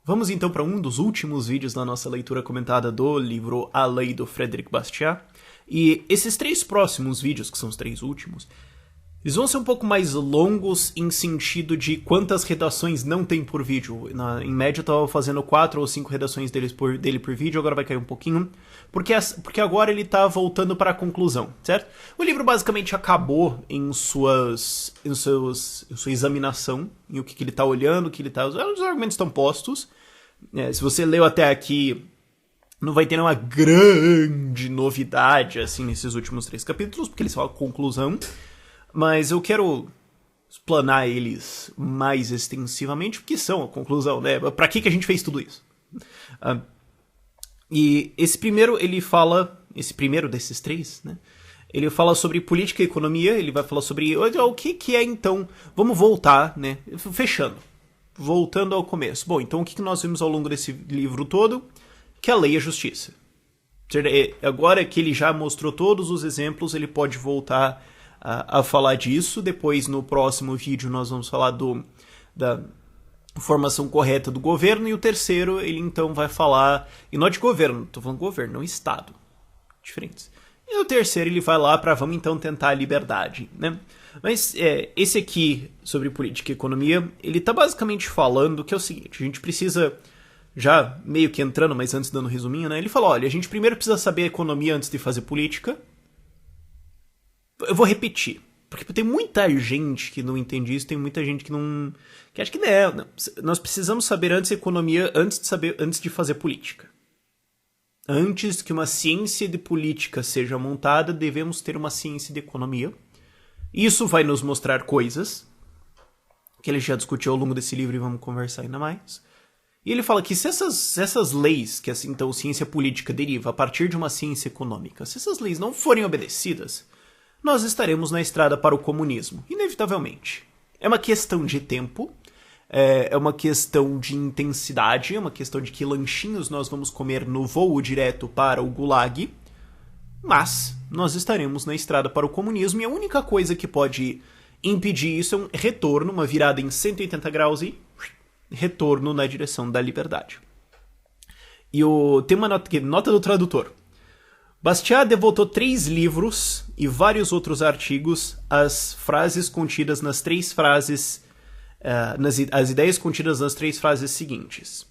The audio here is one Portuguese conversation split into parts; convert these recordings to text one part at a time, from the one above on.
Vamos então para um dos últimos vídeos da nossa leitura comentada do livro A Lei do Frédéric Bastiat. E esses 3 próximos vídeos, que são os 3 últimos, eles vão ser um pouco mais longos em sentido de quantas redações não tem por vídeo. Em média eu estava fazendo 4 ou 5 redações dele por vídeo, agora vai cair um pouquinho, porque agora ele está voltando para a conclusão, certo? O livro basicamente acabou em sua examinação, em o que ele está olhando, o que ele está... Os argumentos estão postos. Se você leu até aqui, não vai ter nenhuma grande novidade assim nesses últimos 3 capítulos, porque eles são a conclusão. Mas eu quero explanar eles mais extensivamente, porque são a conclusão, né? Pra que a gente fez tudo isso? E esse primeiro, ele fala... Esse primeiro desses 3, né? Ele fala sobre política e economia, ele vai falar sobre o que é, então... Vamos voltar, né? Fechando. Voltando ao começo. Bom, então o que nós vimos ao longo desse livro todo? Que a lei é a justiça. Agora que ele já mostrou todos os exemplos, ele pode voltar a falar disso. Depois, no próximo vídeo, nós vamos falar da formação correta do governo. E o terceiro, ele então vai falar... E não de governo, estou falando governo, não Estado. Diferentes. E o terceiro, ele vai lá para vamos então tentar a liberdade, né? Mas esse aqui, sobre política e economia, ele tá basicamente falando que é o seguinte, a gente precisa, já meio que entrando, mas antes dando um resuminho, né? Ele fala, olha, a gente primeiro precisa saber a economia antes de fazer política. Eu vou repetir, porque tem muita gente que não entende isso, tem muita gente que não... que acha que não. Nós precisamos saber antes a economia antes de fazer política. Antes que uma ciência de política seja montada, devemos ter uma ciência de economia. Isso vai nos mostrar coisas que ele já discutiu ao longo desse livro e vamos conversar ainda mais. E ele fala que se essas leis, que assim, então ciência política deriva a partir de uma ciência econômica, se essas leis não forem obedecidas, nós estaremos na estrada para o comunismo, inevitavelmente. É uma questão de tempo, é uma questão de intensidade, é uma questão de que lanchinhos nós vamos comer no voo direto para o Gulag, mas nós estaremos na estrada para o comunismo e a única coisa que pode impedir isso é um retorno, uma virada em 180 graus e retorno na direção da liberdade. E tem uma nota do tradutor. Bastiat devotou 3 livros e vários outros artigos às frases contidas nas 3 frases, as ideias contidas nas 3 frases seguintes.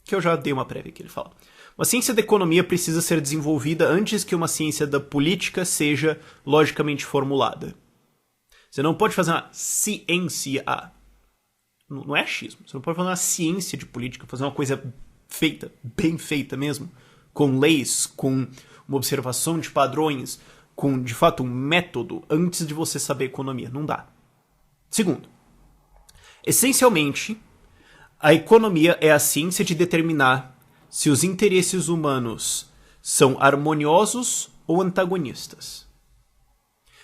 Que eu já dei uma prévia que ele fala. Uma ciência da economia precisa ser desenvolvida antes que uma ciência da política seja logicamente formulada. Você não pode fazer uma ciência. Não é achismo. Você não pode fazer uma ciência de política, fazer uma coisa feita, bem feita mesmo, com leis, com uma observação de padrões, com, de fato, um método, antes de você saber economia. Não dá. Segundo, essencialmente, a economia é a ciência de determinar se os interesses humanos são harmoniosos ou antagonistas.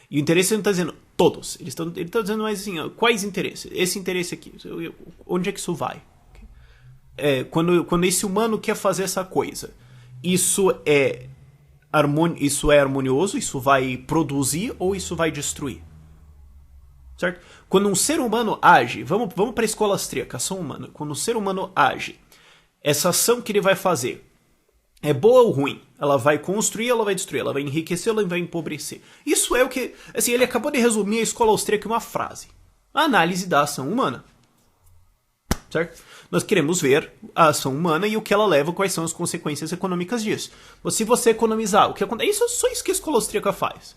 E o interesse não está dizendo todos. Ele está dizendo mais assim, quais interesses? Esse interesse aqui, onde é que isso vai? Quando esse humano quer fazer essa coisa, isso é harmonioso, isso vai produzir ou isso vai destruir? Certo? Quando um ser humano age, vamos para a escola austríaca, ação humana. Quando um ser humano age, essa ação que ele vai fazer é boa ou ruim? Ela vai construir, ela vai destruir, ela vai enriquecer, ela vai empobrecer. Isso é o que... Assim, ele acabou de resumir a escola austríaca em uma frase. A análise da ação humana. Certo? Nós queremos ver a ação humana e o que ela leva, quais são as consequências econômicas disso. Se você economizar, o que acontece? Isso é só isso que a escola austríaca faz.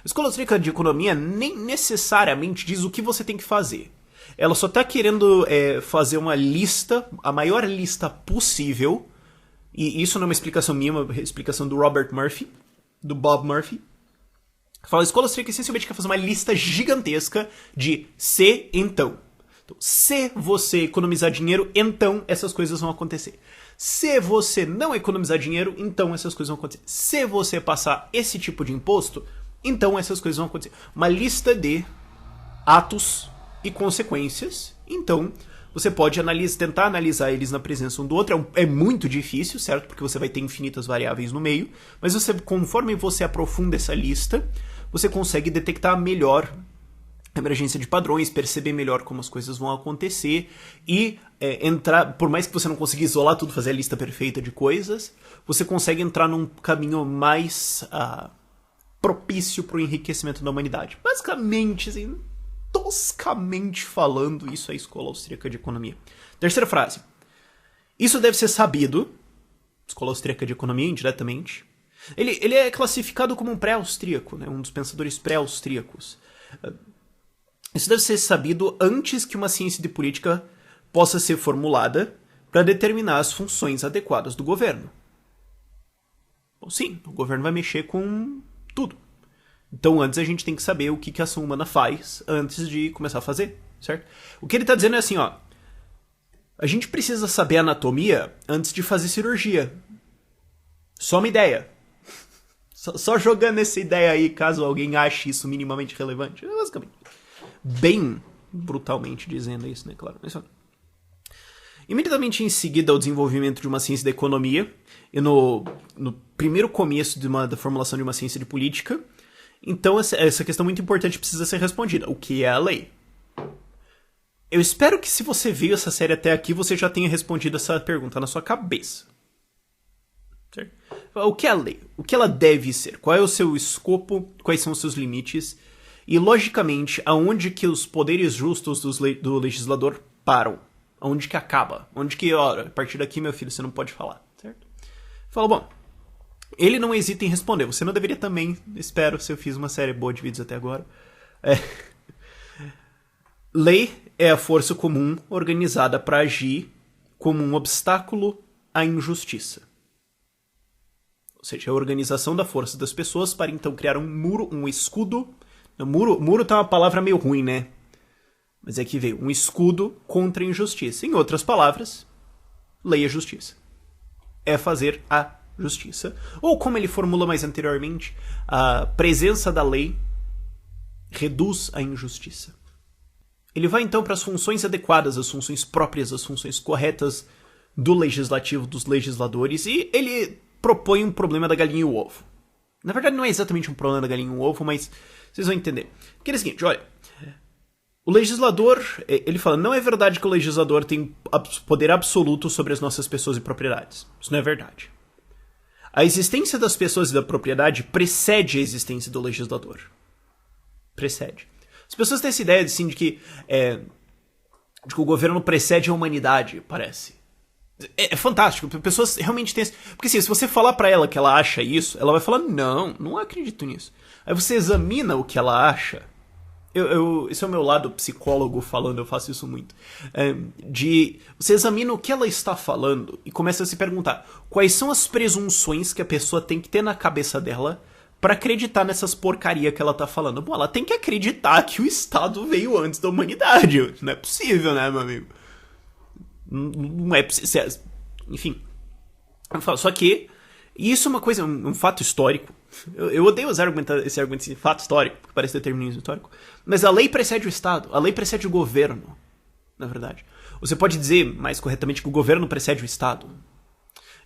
A escola austríaca de economia nem necessariamente diz o que você tem que fazer. Ela só está querendo fazer uma lista, a maior lista possível, e isso não é uma explicação minha, é uma explicação do Robert Murphy, do Bob Murphy. Fala, a escola austríaca essencialmente quer fazer uma lista gigantesca de se, então. Então, se você economizar dinheiro, então essas coisas vão acontecer. Se você não economizar dinheiro, então essas coisas vão acontecer. Se você passar esse tipo de imposto, então essas coisas vão acontecer. Uma lista de atos e consequências. Então, você pode tentar analisar eles na presença um do outro. É muito difícil, certo? Porque você vai ter infinitas variáveis no meio. Mas conforme você aprofunda essa lista, você consegue detectar melhor emergência de padrões, perceber melhor como as coisas vão acontecer e entrar, por mais que você não consiga isolar tudo, fazer a lista perfeita de coisas, você consegue entrar num caminho mais propício para o enriquecimento da humanidade. Basicamente, assim, toscamente falando, isso é a Escola Austríaca de Economia. Terceira frase. Isso deve ser sabido, Escola Austríaca de Economia, indiretamente. Ele é classificado como um pré-austríaco, né, um dos pensadores pré-austríacos. Isso deve ser sabido antes que uma ciência de política possa ser formulada para determinar as funções adequadas do governo. Bom, sim, o governo vai mexer com tudo. Então antes a gente tem que saber o que a ação humana faz antes de começar a fazer, certo? O que ele está dizendo é assim, ó. A gente precisa saber anatomia antes de fazer cirurgia. Só uma ideia. Só jogando essa ideia aí, caso alguém ache isso minimamente relevante. Basicamente. Bem brutalmente dizendo isso, né? Claro. Mas, imediatamente em seguida ao desenvolvimento de uma ciência da economia, e no primeiro começo da formulação de uma ciência de política, então essa questão muito importante precisa ser respondida. O que é a lei? Eu espero que se você viu essa série até aqui, você já tenha respondido essa pergunta na sua cabeça. Certo? O que é a lei? O que ela deve ser? Qual é o seu escopo? Quais são os seus limites? E, logicamente, aonde que os poderes justos do legislador param? Aonde que acaba? Onde que, ó, a partir daqui, meu filho, você não pode falar, certo? Fala, bom, ele não hesita em responder. Você não deveria também, espero, se eu fiz uma série boa de vídeos até agora. Lei é a força comum organizada para agir como um obstáculo à injustiça. Ou seja, a organização da força das pessoas para então criar um muro, um escudo. Muro tá uma palavra meio ruim, né? Mas é que veio um escudo contra a injustiça. Em outras palavras, lei é justiça. É fazer a justiça. Ou como ele formula mais anteriormente, a presença da lei reduz a injustiça. Ele vai então para as funções adequadas, as funções próprias, as funções corretas do legislativo, dos legisladores, e ele propõe um problema da galinha e o ovo. Na verdade, não é exatamente um problema da galinha e o ovo, mas vocês vão entender. Porque é o seguinte, olha, o legislador, ele fala, não é verdade que o legislador tem poder absoluto sobre as nossas pessoas e propriedades. Isso não é verdade. A existência das pessoas e da propriedade precede a existência do legislador. Precede. As pessoas têm essa ideia assim, de que o governo precede a humanidade, parece. É fantástico. Pessoas realmente têm... Porque assim, se você falar pra ela que ela acha isso, ela vai falar, não acredito nisso. Aí você examina o que ela acha. Esse é o meu lado psicólogo falando, eu faço isso muito. Você examina o que ela está falando e começa a se perguntar quais são as presunções que a pessoa tem que ter na cabeça dela pra acreditar nessas porcaria que ela tá falando. Bom, ela tem que acreditar que o Estado veio antes da humanidade. Não é possível, né, meu amigo? Não é possível. Enfim. Só que isso é uma coisa, um fato histórico. Eu odeio usar esse argumento de fato histórico, porque parece determinismo histórico. Mas a lei precede o Estado. A lei precede o governo, na verdade. Você pode dizer, mais corretamente, que o governo precede o Estado.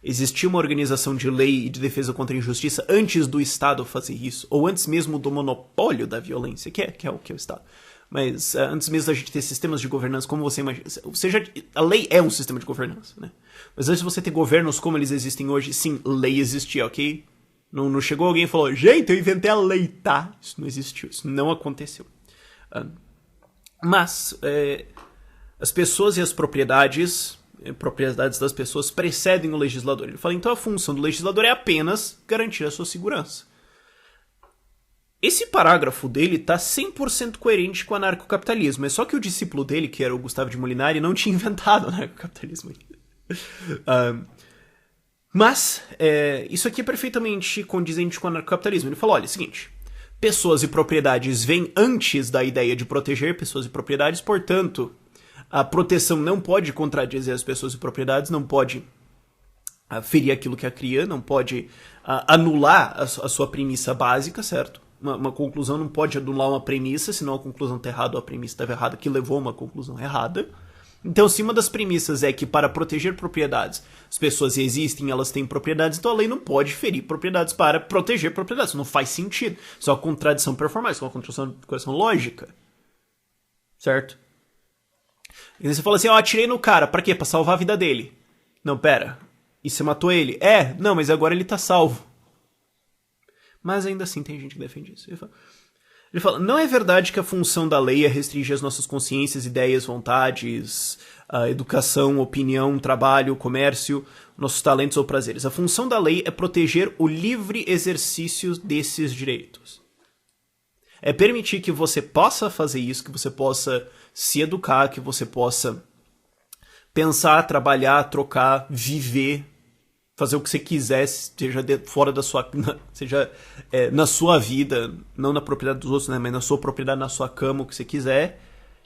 Existia uma organização de lei e de defesa contra a injustiça antes do Estado fazer isso. Ou antes mesmo do monopólio da violência, que é o Estado. Mas antes mesmo da gente ter sistemas de governança, como você imagina... a lei é um sistema de governança, né? Mas antes de você ter governos como eles existem hoje, sim, lei existia, ok? Não chegou alguém e falou, gente, eu inventei a lei, tá? Isso não existiu, isso não aconteceu. Mas as pessoas e as propriedades das pessoas precedem o legislador. Ele fala, então a função do legislador é apenas garantir a sua segurança. Esse parágrafo dele tá 100% coerente com o anarcocapitalismo. É só que o discípulo dele, que era o Gustavo de Molinari, não tinha inventado o anarcocapitalismo ainda. Mas isso aqui é perfeitamente condizente com o anarcocapitalismo. Ele falou, olha, é o seguinte, pessoas e propriedades vêm antes da ideia de proteger pessoas e propriedades, portanto, a proteção não pode contradizer as pessoas e propriedades, não pode ferir aquilo que a cria, não pode anular a sua premissa básica, certo? Uma conclusão não pode anular uma premissa, senão a conclusão está errada ou a premissa estava errada, que levou a uma conclusão errada. Então, se uma das premissas é que para proteger propriedades, as pessoas existem, elas têm propriedades, então a lei não pode ferir propriedades para proteger propriedades. Isso não faz sentido. Isso é uma contradição performática, isso é uma contradição lógica. certo? E você fala assim, ó, atirei no cara, pra quê? Pra salvar a vida dele. Não, pera, e você matou ele? É, não, mas agora ele tá salvo. Mas ainda assim tem gente que defende isso. Ele fala, não é verdade que a função da lei é restringir as nossas consciências, ideias, vontades, a educação, opinião, trabalho, comércio, nossos talentos ou prazeres. A função da lei é proteger o livre exercício desses direitos. É permitir que você possa fazer isso, que você possa se educar, que você possa pensar, trabalhar, trocar, viver, fazer o que você quiser, seja fora da sua, seja na sua vida, não na propriedade dos outros, né, mas na sua propriedade, na sua cama, o que você quiser.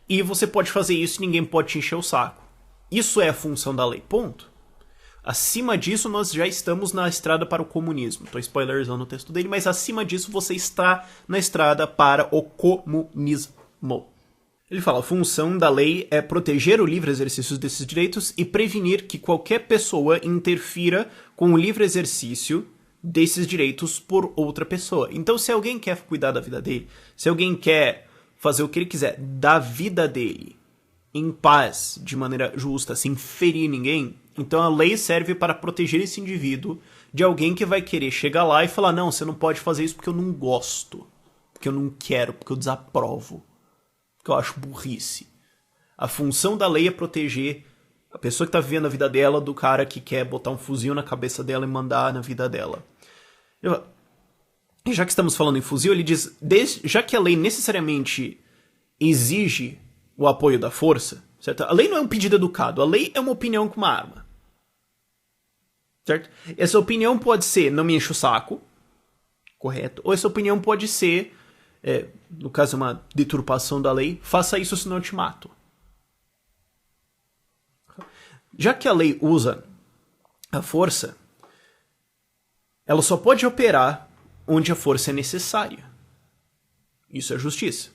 E você pode fazer isso e ninguém pode te encher o saco. Isso é a função da lei, ponto. Acima disso, nós já estamos na estrada para o comunismo. Estou spoilerzando o texto dele, mas acima disso, você está na estrada para o comunismo. Ele fala, a função da lei é proteger o livre exercício desses direitos e prevenir que qualquer pessoa interfira com o livre exercício desses direitos por outra pessoa. Então, se alguém quer cuidar da vida dele, se alguém quer fazer o que ele quiser da vida dele, em paz, de maneira justa, sem ferir ninguém, então a lei serve para proteger esse indivíduo de alguém que vai querer chegar lá e falar, não, você não pode fazer isso porque eu não gosto, porque eu não quero, porque eu desaprovo, porque eu acho burrice. A função da lei é proteger a pessoa que está vivendo a vida dela do cara que quer botar um fuzil na cabeça dela e mandar na vida dela. Já que estamos falando em fuzil, ele diz, já que a lei necessariamente exige o apoio da força, certo? A lei não é um pedido educado, a lei é uma opinião com uma arma. Certo? Essa opinião pode ser, não me enche o saco, correto? Ou essa opinião pode ser, no caso uma deturpação da lei, faça isso senão eu te mato. Já que a lei usa a força, ela só pode operar onde a força é necessária. Isso é justiça.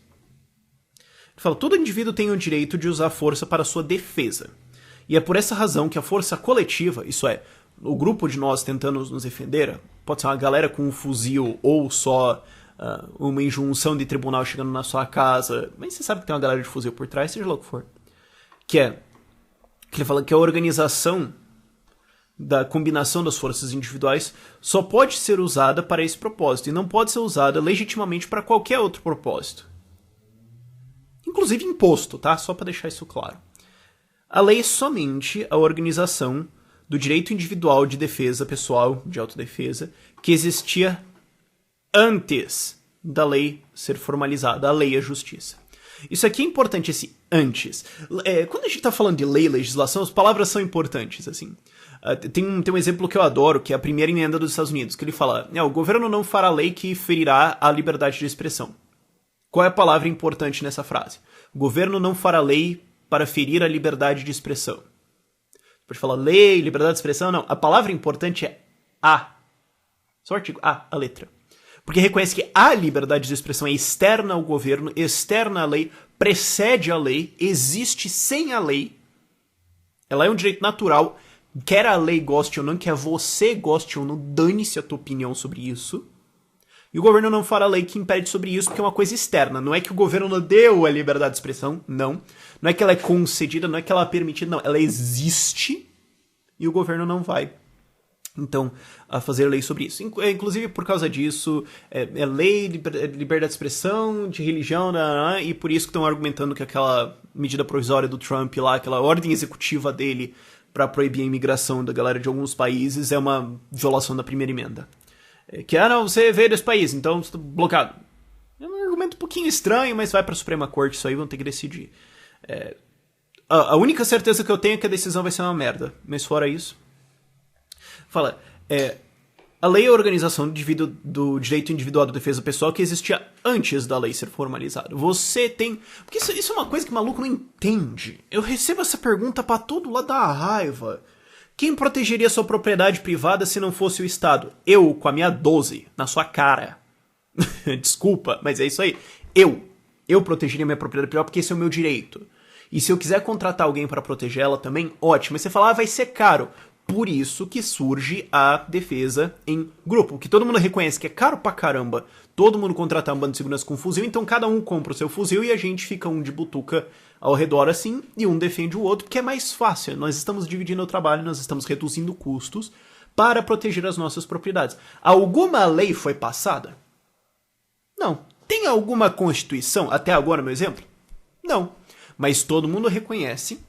Ele fala, todo indivíduo tem o direito de usar a força para sua defesa. E é por essa razão que a força coletiva, isso é, o grupo de nós tentando nos defender, pode ser uma galera com um fuzil ou só uma injunção de tribunal chegando na sua casa, mas você sabe que tem uma galera de fuzil por trás, seja lá o que for. Que ele fala que a organização da combinação das forças individuais só pode ser usada para esse propósito e não pode ser usada legitimamente para qualquer outro propósito. Inclusive imposto, tá? Só para deixar isso claro. A lei é somente a organização do direito individual de defesa pessoal, de autodefesa, que existia antes da lei ser formalizada. A lei é a justiça. Isso aqui é importante, esse antes. Quando a gente está falando de lei e legislação, as palavras são importantes, assim. Tem um exemplo que eu adoro, que é a primeira emenda dos Estados Unidos, que ele fala, o governo não fará lei que ferirá a liberdade de expressão. Qual é a palavra importante nessa frase? O governo não fará lei para ferir a liberdade de expressão. Pode falar lei, liberdade de expressão, não. A palavra importante é a. Só o artigo a letra. Porque reconhece que a liberdade de expressão é externa ao governo, externa à lei, precede a lei, existe sem a lei. Ela é um direito natural, quer a lei goste ou não, quer você goste ou não, dane-se a tua opinião sobre isso. E o governo não fará lei que impede sobre isso porque é uma coisa externa. Não é que o governo não deu a liberdade de expressão, não. Não é que ela é concedida, não é que ela é permitida, não. Ela existe e o governo não vai, então, a fazer lei sobre isso. Inclusive, por causa disso, lei, liberdade de expressão, de religião, e por isso que estão argumentando que aquela medida provisória do Trump lá, aquela ordem executiva dele para proibir a imigração da galera de alguns países é uma violação da primeira emenda. Que, não, você veio desse país, então você está bloqueado. É um argumento um pouquinho estranho, mas vai para a Suprema Corte, isso aí vão ter que decidir. A única certeza que eu tenho é que a decisão vai ser uma merda, mas fora isso... Fala, a lei é a organização do direito individual da defesa pessoal que existia antes da lei ser formalizada. Você tem... Porque isso é uma coisa que o maluco não entende. Eu recebo essa pergunta pra todo lado da raiva. Quem protegeria sua propriedade privada se não fosse o Estado? Eu, com a minha 12, na sua cara. Desculpa, mas é isso aí. Eu protegeria minha propriedade privada porque esse é o meu direito. E se eu quiser contratar alguém para proteger ela também, ótimo. Mas você fala, vai ser caro. Por isso que surge a defesa em grupo, que todo mundo reconhece que é caro pra caramba todo mundo contratar um bando de segurança com fuzil, então cada um compra o seu fuzil e a gente fica um de butuca ao redor assim, e um defende o outro, porque é mais fácil. Nós estamos dividindo o trabalho, nós estamos reduzindo custos para proteger as nossas propriedades. Alguma lei foi passada? Não. Tem alguma constituição até agora, meu exemplo? Não. Mas todo mundo reconhece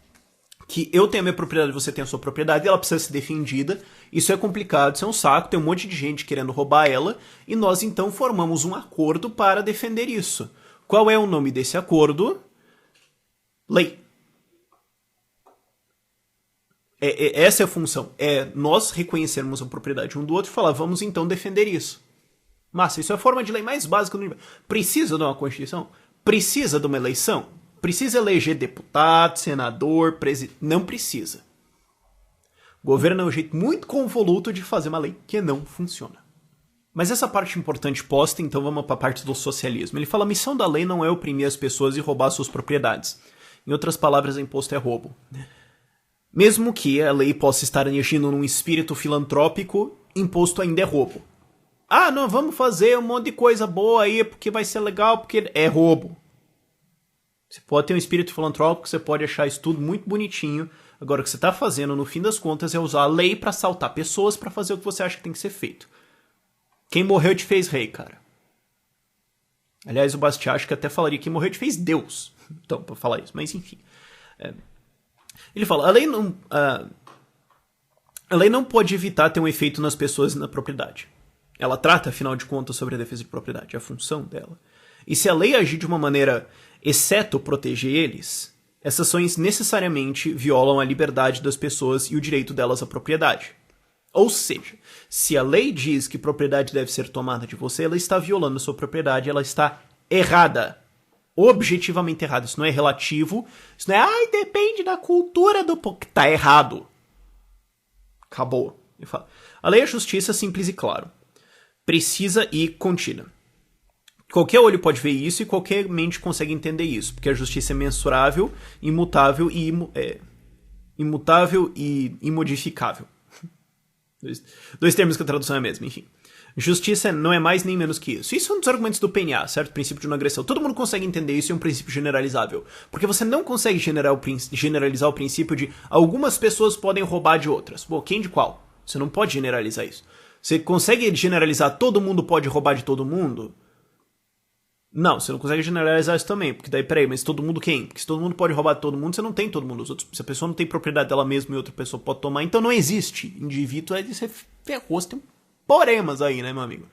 que eu tenho a minha propriedade, você tem a sua propriedade, e ela precisa ser defendida. Isso é complicado, isso é um saco, tem um monte de gente querendo roubar ela, e nós então formamos um acordo para defender isso. Qual é o nome desse acordo? Lei. Essa é a função. É nós reconhecermos a propriedade um do outro e falar, vamos então defender isso. Massa, isso é a forma de lei mais básica do universo. Precisa de uma Constituição? Precisa de uma eleição? Precisa eleger deputado, senador, presidente? Não precisa. O governo é um jeito muito convoluto de fazer uma lei que não funciona. Mas essa parte importante posta, então vamos para a parte do socialismo. Ele fala, a missão da lei não é oprimir as pessoas e roubar suas propriedades. Em outras palavras, imposto é roubo. Mesmo que a lei possa estar agindo num espírito filantrópico, imposto ainda é roubo. Ah, não, vamos fazer um monte de coisa boa aí, porque vai ser legal, porque é roubo. Você pode ter um espírito filantrópico, você pode achar isso tudo muito bonitinho. Agora, o que você está fazendo, no fim das contas, é usar a lei para assaltar pessoas para fazer o que você acha que tem que ser feito. Quem morreu te fez rei, cara. Aliás, o Bastiat acho que até falaria que quem morreu te fez Deus. Então, para falar isso, mas enfim. Ele fala, a lei não pode evitar ter um efeito nas pessoas e na propriedade. Ela trata, afinal de contas, sobre a defesa de propriedade, é a função dela. E se a lei agir de uma maneira, exceto proteger eles, essas ações necessariamente violam a liberdade das pessoas e o direito delas à propriedade. Ou seja, se a lei diz que propriedade deve ser tomada de você, ela está violando a sua propriedade, ela está errada. Objetivamente errada. Isso não é relativo, isso não é, depende da cultura do povo. Tá errado. Acabou. Eu falo. A lei é justiça simples e claro. Precisa e contínua. Qualquer olho pode ver isso e qualquer mente consegue entender isso, porque a justiça é mensurável, imutável e imodificável. Dois termos que a tradução é a mesma, enfim. Justiça não é mais nem menos que isso. Isso é um dos argumentos do PNA, certo? Princípio de não agressão. Todo mundo consegue entender isso e é um princípio generalizável. Porque você não consegue generalizar o princípio de algumas pessoas podem roubar de outras. Bom, quem de qual? Você não pode generalizar isso. Você consegue generalizar todo mundo pode roubar de todo mundo? Não, você não consegue generalizar isso também. Porque daí, peraí, mas todo mundo quem? Porque se todo mundo pode roubar de todo mundo, você não tem todo mundo. Se a pessoa não tem propriedade dela mesma e outra pessoa pode tomar, então não existe indivíduo. Aí você ferrou, você tem poremas aí, né, meu amigo?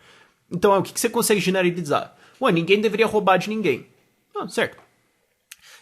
Então, o que você consegue generalizar? Ué, ninguém deveria roubar de ninguém. Ah, certo.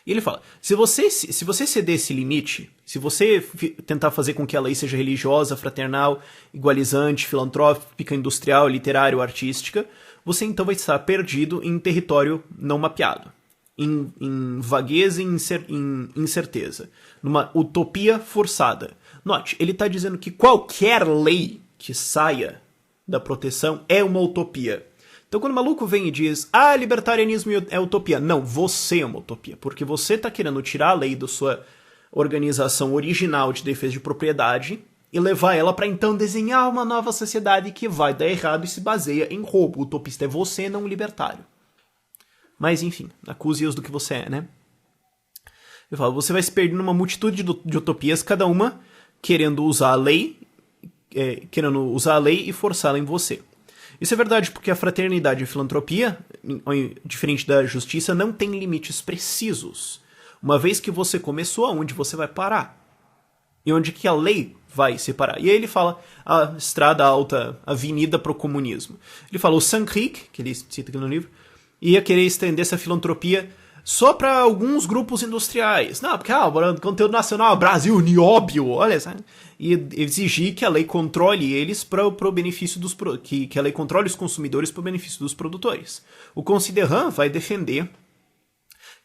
E ele fala, se você ceder esse limite, se você tentar fazer com que a lei seja religiosa, fraternal, igualizante, filantrópica, industrial, literária, artística, você então vai estar perdido em território não mapeado, em vagueza e em incerteza, numa utopia forçada. Note, ele está dizendo que qualquer lei que saia da proteção é uma utopia. Então quando o maluco vem e diz, libertarianismo é utopia. Não, você é uma utopia, porque você está querendo tirar a lei da sua organização original de defesa de propriedade e levar ela para então desenhar uma nova sociedade que vai dar errado e se baseia em roubo. O utopista é você, não o libertário. Mas enfim, acuse-os do que você é, né? Eu falo, você vai se perder numa multitude de utopias, cada uma querendo usar a lei e forçá-la em você. Isso é verdade porque a fraternidade e a filantropia, diferente da justiça, não tem limites precisos. Uma vez que você começou, aonde você vai parar? E onde que a lei vai separar? E aí ele fala a estrada alta, avenida para o comunismo. Ele fala o Sankrik, que ele cita aqui no livro, ia querer estender essa filantropia só para alguns grupos industriais. Não, porque conteúdo nacional, Brasil, nióbio, olha, sabe? E exigir que a lei controle eles para o benefício dos que a lei controle os consumidores para o benefício dos produtores. O Considerant vai defender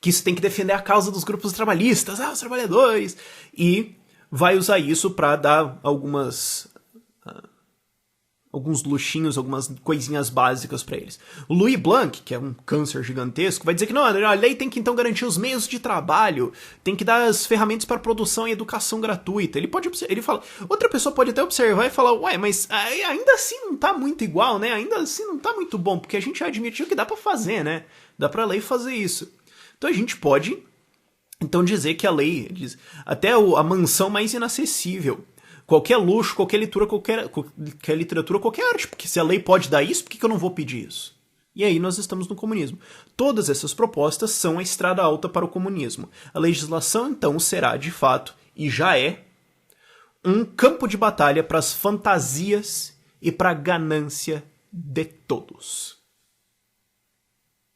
que isso tem que defender a causa dos grupos trabalhistas, os trabalhadores, e vai usar isso para dar algumas alguns luxinhos, algumas coisinhas básicas para eles. O Louis Blanc, que é um câncer gigantesco, vai dizer que não, a lei tem que então garantir os meios de trabalho, tem que dar as ferramentas para produção e educação gratuita. Ele fala, outra pessoa pode até observar e falar, ué, mas ainda assim não tá muito igual, né? Ainda assim não tá muito bom, porque a gente já admitiu que dá para fazer, né? Dá pra lei fazer isso. Então a gente pode então dizer que a lei diz até a mansão mais inacessível, qualquer luxo, qualquer literatura, qualquer arte, porque se a lei pode dar isso, por que eu não vou pedir isso? E aí nós estamos no comunismo. Todas essas propostas são a estrada alta para o comunismo. A legislação, então, será, de fato, e já é, um campo de batalha para as fantasias e para a ganância de todos.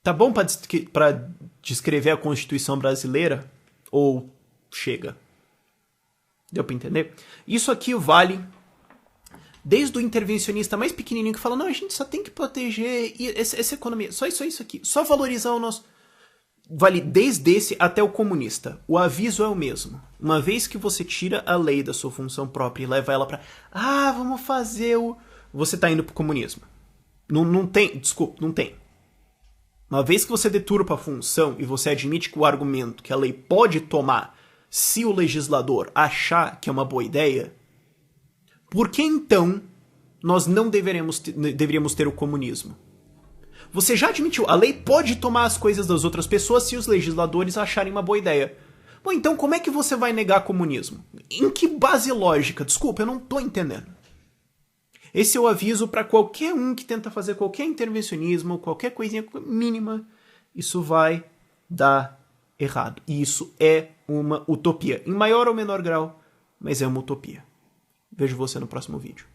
Tá bom para descrever a Constituição brasileira? Ou chega? Deu para entender? Isso aqui vale desde o intervencionista mais pequenininho que fala, não, a gente só tem que proteger essa economia, só isso aqui, só valorizar o nosso... Vale desde esse até o comunista. O aviso é o mesmo. Uma vez que você tira a lei da sua função própria e leva ela pra... vamos fazer o... Você tá indo pro comunismo. Não tem... Desculpa, não tem. Uma vez que você deturpa a função e você admite que o argumento que a lei pode tomar se o legislador achar que é uma boa ideia, por que então nós não deveríamos ter o comunismo? Você já admitiu, a lei pode tomar as coisas das outras pessoas se os legisladores acharem uma boa ideia. Bom, então como é que você vai negar comunismo? Em que base lógica? Desculpa, eu não tô entendendo. Esse é o aviso para qualquer um que tenta fazer qualquer intervencionismo, qualquer coisinha mínima, isso vai dar errado. E isso é uma utopia, em maior ou menor grau, mas é uma utopia. Vejo você no próximo vídeo.